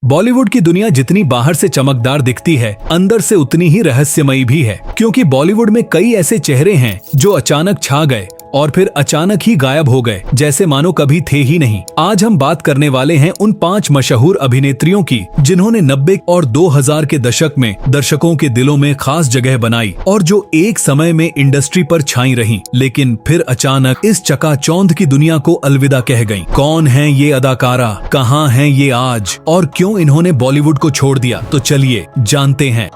बॉलीवुड की दुनिया जितनी बाहर से चमकदार दिखती है, अंदर से उतनी ही रहस्यमयी भी है, क्योंकि बॉलीवुड में कई ऐसे चेहरे हैं जो अचानक छा गए और फिर अचानक ही गायब हो गए, जैसे मानो कभी थे ही नहीं। आज हम बात करने वाले हैं उन 5 मशहूर अभिनेत्रियों की जिन्होंने 90 और 2000 के दशक में दर्शकों के दिलों में खास जगह बनाई और जो एक समय में इंडस्ट्री पर छाई रहीं, लेकिन फिर अचानक इस चकाचौंध की दुनिया को अलविदा कह गईं। कौन है ये अदाकारा, कहाँ हैं ये आज और क्यों इन्होंने बॉलीवुड को छोड़ दिया, तो चलिए जानते हैं।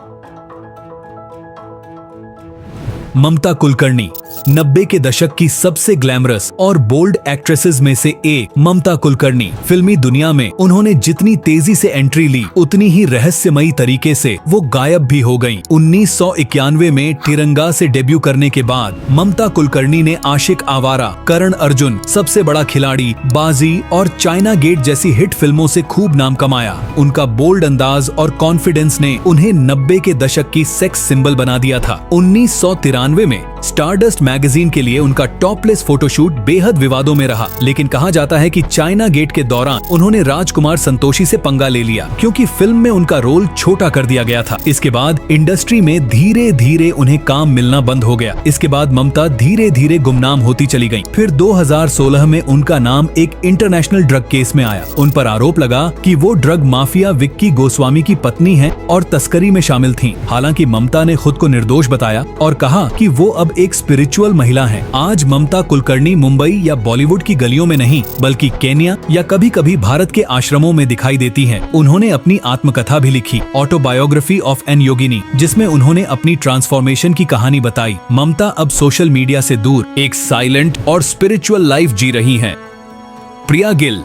ममता कुलकर्णी 90 के दशक की सबसे ग्लैमरस और बोल्ड एक्ट्रेसेस में से एक ममता कुलकर्णी। फिल्मी दुनिया में उन्होंने जितनी तेजी से एंट्री ली, उतनी ही रहस्यमयी तरीके से वो गायब भी हो गईं। 1991 में तिरंगा से डेब्यू करने के बाद ममता कुलकर्णी ने आशिक आवारा, करण अर्जुन, सबसे बड़ा खिलाड़ी, बाजी और चाइना गेट जैसी हिट फिल्मों से खूब नाम कमाया। उनका बोल्ड अंदाज और कॉन्फिडेंस ने उन्हें 90 के दशक की सेक्स सिंबल बना दिया था। 1993 में स्टारडस्ट मैगजीन के लिए उनका टॉपलेस फोटोशूट बेहद विवादों में रहा, लेकिन कहा जाता है कि चाइना गेट के दौरान उन्होंने राजकुमार संतोषी से पंगा ले लिया क्योंकि फिल्म में उनका रोल छोटा कर दिया गया था। इसके बाद इंडस्ट्री में धीरे धीरे उन्हें काम मिलना बंद हो गया। इसके बाद ममता धीरे धीरे गुमनाम होती चली गईं। फिर 2016 में उनका नाम एक इंटरनेशनल ड्रग केस में आया। उन पर आरोप लगा कि वो ड्रग माफिया विक्की गोस्वामी की पत्नी है और तस्करी में शामिल थीं। हालांकि ममता ने खुद को निर्दोष बताया और कहा कि वो अब एक स्पिरिचुअल महिला है। आज ममता कुलकर्णी मुंबई या बॉलीवुड की गलियों में नहीं, बल्कि केन्या या कभी कभी भारत के आश्रमों में दिखाई देती हैं। उन्होंने अपनी आत्मकथा भी लिखी, ऑटोबायोग्राफी ऑफ एन योगिनी, जिसमें उन्होंने अपनी ट्रांसफॉर्मेशन की कहानी बताई। ममता अब सोशल मीडिया से दूर एक साइलेंट और स्पिरिचुअल लाइफ जी रही हैं। प्रिया गिल,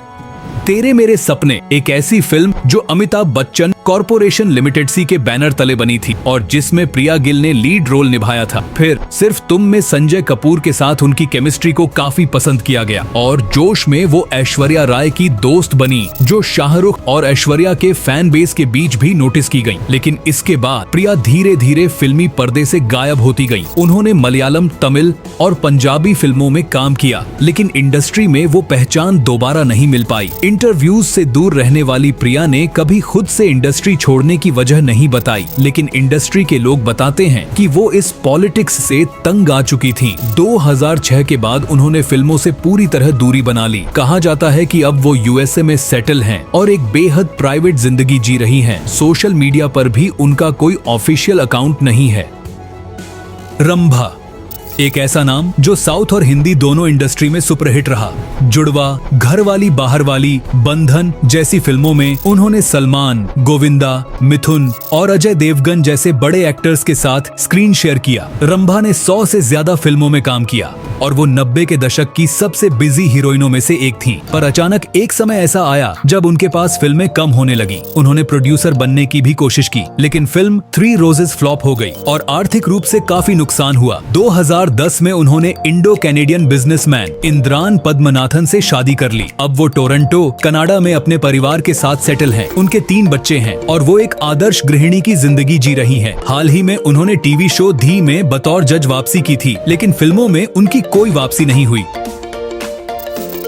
तेरे मेरे सपने एक ऐसी फिल्म जो अमिताभ बच्चन कॉर्पोरेशन लिमिटेड सी के बैनर तले बनी थी और जिसमें प्रिया गिल ने लीड रोल निभाया था। फिर सिर्फ तुम में संजय कपूर के साथ उनकी केमिस्ट्री को काफी पसंद किया गया और जोश में वो ऐश्वर्या राय की दोस्त बनी, जो शाहरुख और ऐश्वर्या के फैन बेस के बीच भी नोटिस की गई। लेकिन इसके बाद प्रिया धीरे धीरे फिल्मी पर्दे से गायब होती गई। उन्होंने मलयालम, तमिल और पंजाबी फिल्मों में काम किया, लेकिन इंडस्ट्री में वो पहचान दोबारा नहीं मिल पाई। इंटरव्यूज से दूर रहने वाली प्रिया ने कभी खुद से इंडस्ट्री छोड़ने की वजह नहीं बताई, लेकिन इंडस्ट्री के लोग बताते हैं कि वो इस पॉलिटिक्स से तंग आ चुकी थीं। 2006 के बाद उन्होंने फिल्मों से पूरी तरह दूरी बना ली। कहा जाता है कि अब वो यूएसए में सेटल हैं और एक बेहद प्राइवेट जिंदगी जी रही हैं। सोशल मीडिया पर भी उनका कोई ऑफिशियल अकाउंट नहीं है। रंभा, एक ऐसा नाम जो साउथ और हिंदी दोनों इंडस्ट्री में सुपरहिट रहा। जुड़वा, घरवाली बाहर वाली, बंधन जैसी फिल्मों में उन्होंने सलमान, गोविंदा, मिथुन और अजय देवगन जैसे बड़े एक्टर्स के साथ स्क्रीन शेयर किया। रंभा ने 100 से ज्यादा फिल्मों में काम किया और वो 90 के दशक की सबसे बिजी हीरोइनों में से एक थी। पर अचानक एक समय ऐसा आया जब उनके पास फिल्में कम होने लगी। उन्होंने प्रोड्यूसर बनने की भी कोशिश की, लेकिन फिल्म 3 रोजेस फ्लॉप हो गई और आर्थिक रूप से काफी नुकसान हुआ। 2010 में उन्होंने इंडो कैनेडियन बिजनेसमैन इंद्रान पद्मनाथन से शादी कर ली। अब वो टोरंटो, कनाडा में अपने परिवार के साथ सेटल हैं। उनके 3 बच्चे हैं और वो एक आदर्श गृहिणी की जिंदगी जी रही हैं। हाल ही में उन्होंने टीवी शो धी में बतौर जज वापसी की थी, लेकिन फिल्मों में उनकी कोई वापसी नहीं हुई।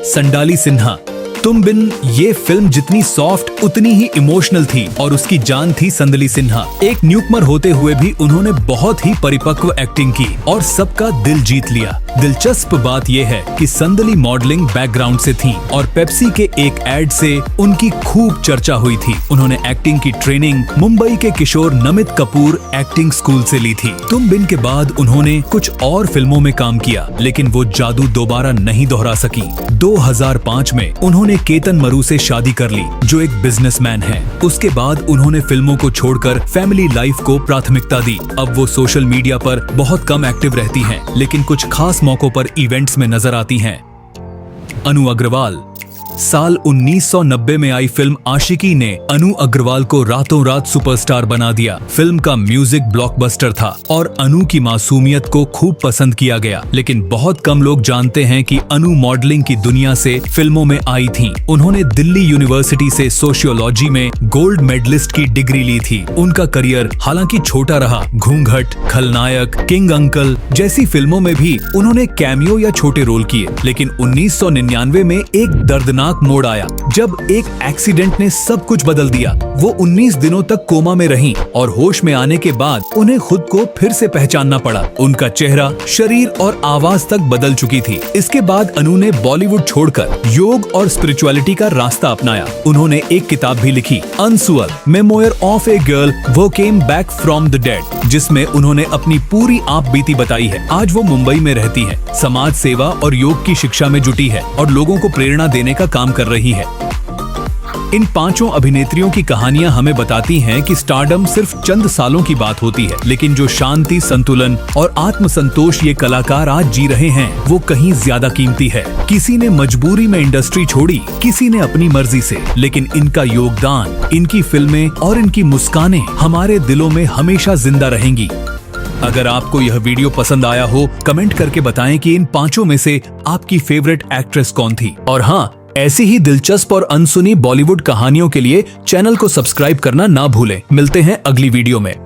संडाली सिन्हा, तुम बिन ये फिल्म जितनी सॉफ्ट उतनी ही इमोशनल थी और उसकी जान थी संदली सिन्हा। एक न्यूकमर होते हुए भी उन्होंने बहुत ही परिपक्व एक्टिंग की और सबका दिल जीत लिया। दिलचस्प बात यह है कि संदली मॉडलिंग बैकग्राउंड से थीं और पेप्सी के एक एड से उनकी खूब चर्चा हुई थी। उन्होंने एक्टिंग की ट्रेनिंग मुंबई के किशोर नमित कपूर एक्टिंग स्कूल से ली थी। तुम बिन के बाद उन्होंने कुछ और फिल्मों में काम किया, लेकिन वो जादू दोबारा नहीं दोहरा सकी। 2005 में उन्होंने केतन मरू से शादी कर ली, जो एक बिजनेसमैन है। उसके बाद उन्होंने फिल्मों को छोड़कर फैमिली लाइफ को प्राथमिकता दी। अब वो सोशल मीडिया पर बहुत कम एक्टिव रहती हैं, लेकिन कुछ खास मौकों पर इवेंट्स में नजर आती हैं। अनु अग्रवाल, साल 1990 में आई फिल्म आशिकी ने अनु अग्रवाल को रातों रात सुपरस्टार बना दिया। फिल्म का म्यूजिक ब्लॉकबस्टर था और अनु की मासूमियत को खूब पसंद किया गया, लेकिन बहुत कम लोग जानते हैं कि अनु मॉडलिंग की दुनिया से फिल्मों में आई थी। उन्होंने दिल्ली यूनिवर्सिटी से सोशियोलॉजी में गोल्ड मेडलिस्ट की डिग्री ली थी। उनका करियर हालांकि छोटा रहा। घूंघट, खलनायक, किंग अंकल जैसी फिल्मों में भी उन्होंने कैमियो या छोटे रोल किए, लेकिन 1999 में एक दर्दनाक खतरनाक मोड़ आया जब एक एक्सीडेंट ने सब कुछ बदल दिया। वो 19 दिनों तक कोमा में रहीं और होश में आने के बाद उन्हें खुद को फिर से पहचानना पड़ा। उनका चेहरा, शरीर और आवाज तक बदल चुकी थी। इसके बाद अनु ने बॉलीवुड छोड़कर योग और स्पिरिचुअलिटी का रास्ता अपनाया। उन्होंने एक किताब भी लिखी, अनसुअल मेमोयर ऑफ ए गर्ल वो came back from the dead, जिसमें उन्होंने अपनी पूरी आप बीती बताई है। आज वो मुंबई में रहती है, समाज सेवा और योग की शिक्षा में जुटी है और लोगों को प्रेरणा देने का काम कर रही है। इन पांचों अभिनेत्रियों की कहानियां हमें बताती हैं कि स्टारडम सिर्फ चंद सालों की बात होती है, लेकिन जो शांति, संतुलन और आत्मसंतोष ये कलाकार आज जी रहे हैं वो कहीं ज्यादा कीमती है। किसी ने मजबूरी में इंडस्ट्री छोड़ी, किसी ने अपनी मर्जी से, लेकिन इनका योगदान, इनकी फिल्में और इनकी मुस्कानें हमारे दिलों में हमेशा जिंदा रहेंगी। अगर आपको यह वीडियो पसंद आया हो, कमेंट करके बताएं कि इन पांचों में से आपकी फेवरेट एक्ट्रेस कौन थी। और हाँ, ऐसी ही दिलचस्प और अनसुनी बॉलीवुड कहानियों के लिए चैनल को सब्सक्राइब करना ना भूलें। मिलते हैं अगली वीडियो में।